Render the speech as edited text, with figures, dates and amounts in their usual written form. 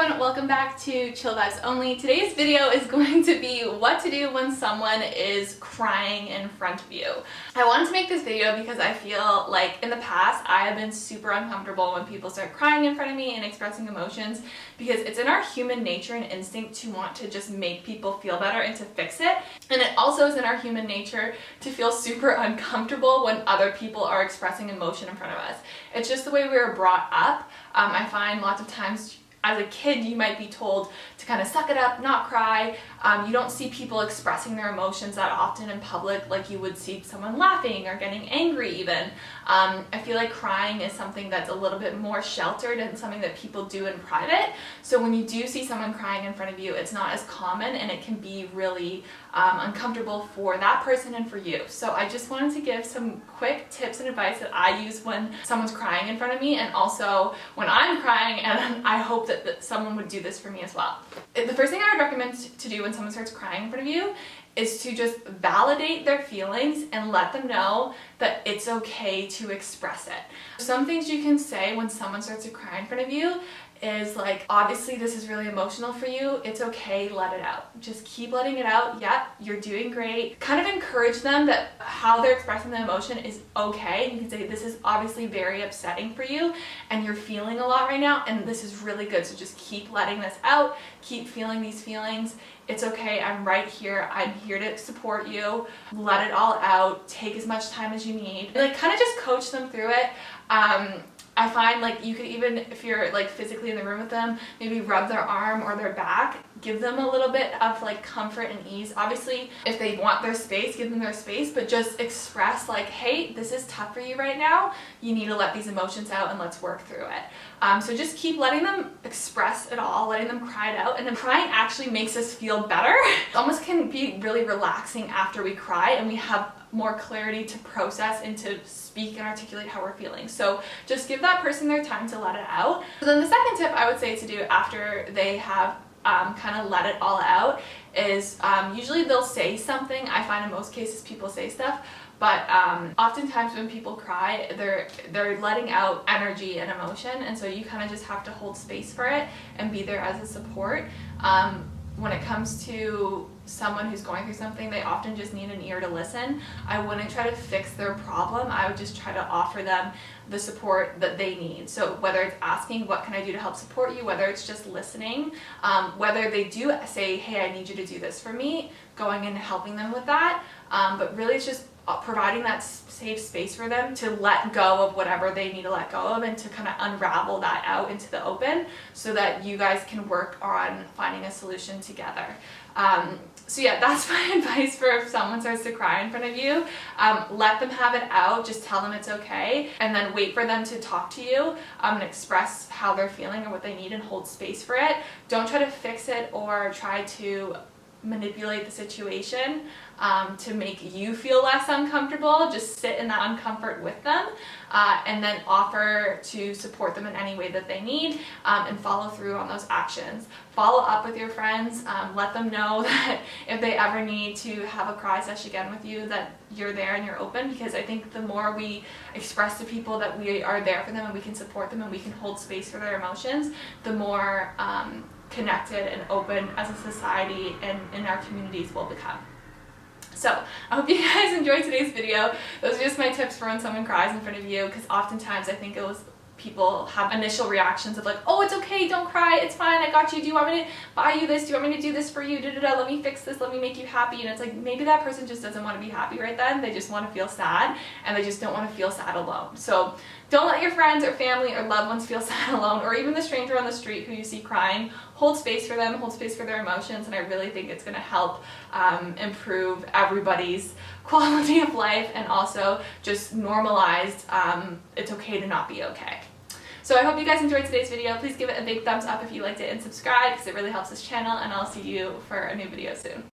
everyone, welcome back to Chill Vibes Only. Today's video is going to be what to do when someone is crying in front of you. I wanted to make this video because I feel like in the past I have been super uncomfortable when people start crying in front of me and expressing emotions, because it's in our human nature and instinct to want to just make people feel better and to fix it. And it also is in our human nature to feel super uncomfortable when other people are expressing emotion in front of us. It's just the way we were brought up. I find lots of times as a kid you might be told to kind of suck it up, not cry. You don't see people expressing their emotions that often in public like you would see someone laughing or getting angry even. I feel like crying is something that's a little bit more sheltered and something that people do in private. So when you do see someone crying in front of you, it's not as common and it can be really uncomfortable for that person and for you. So I just wanted to give some quick tips and advice that I use when someone's crying in front of me, and also when I'm crying, and I hope that someone would do this for me as well. The first thing I would recommend to do when someone starts crying in front of you is to just validate their feelings and let them know that it's okay to express it. Some things you can say when someone starts to cry in front of you is like, obviously this is really emotional for you, it's okay, let it out. Just keep letting it out. Yep, you're doing great. Kind of encourage them that how they're expressing the emotion is okay. You can say, this is obviously very upsetting for you and you're feeling a lot right now, and this is really good, so just keep letting this out, keep feeling these feelings. It's okay, I'm right here, I'm here to support you. Let it all out, take as much time as you need. And like kind of just coach them through it. I find like you could even, if you're like physically in the room with them, maybe rub their arm or their back, give them a little bit of like comfort and ease. Obviously, if they want their space, give them their space, but just express like, hey, this is tough for you right now. You need to let these emotions out and let's work through it. So just keep letting them express it all, letting them cry it out. And then crying actually makes us feel better. It almost can be really relaxing after we cry and we have more clarity to process and to speak and articulate how we're feeling. So just give that person their time to let it out. So then the second tip I would say to do after they have kind of let it all out is usually they'll say something. I find in most cases people say stuff, but oftentimes when people cry, they're letting out energy and emotion, and so you kind of just have to hold space for it and be there as a support. When it comes to someone who's going through something, they often just need an ear to listen. I wouldn't try to fix their problem. I would just try to offer them the support that they need. So whether it's asking, what can I do to help support you? Whether it's just listening, whether they do say, hey, I need you to do this for me, going and helping them with that. But really it's just providing that safe space for them to let go of whatever they need to let go of and to kind of unravel that out into the open so that you guys can work on finding a solution together. So yeah, that's my advice for if someone starts to cry in front of you. Let them have it out, just tell them it's okay, and then wait for them to talk to you and express how they're feeling or what they need and hold space for it. Don't try to fix it or try to manipulate the situation to make you feel less uncomfortable. Just sit in that uncomfort with them and then offer to support them in any way that they need and follow through on those actions. Follow up with your friends. Let them know that if they ever need to have a cry session again with you, that you're there and you're open, because I think the more we express to people that we are there for them and we can support them and we can hold space for their emotions, the more connected and open as a society and in our communities will become. So I hope you guys enjoyed today's video. Those are just my tips for when someone cries in front of you, because oftentimes I think people have initial reactions of like, oh, it's okay, don't cry, it's fine, I got you, do you want me to buy you this, do you want me to do this for you, let me fix this, let me make you happy. And it's like, maybe that person just doesn't want to be happy right then, they just want to feel sad, and they just don't want to feel sad alone. So don't let your friends or family or loved ones feel sad alone, or even the stranger on the street who you see crying. Hold space for them, hold space for their emotions, and I really think it's going to help improve everybody's quality of life, and also just normalized it's okay to not be okay. So I hope you guys enjoyed today's video. Please give it a big thumbs up if you liked it and subscribe, because it really helps this channel, and I'll see you for a new video soon.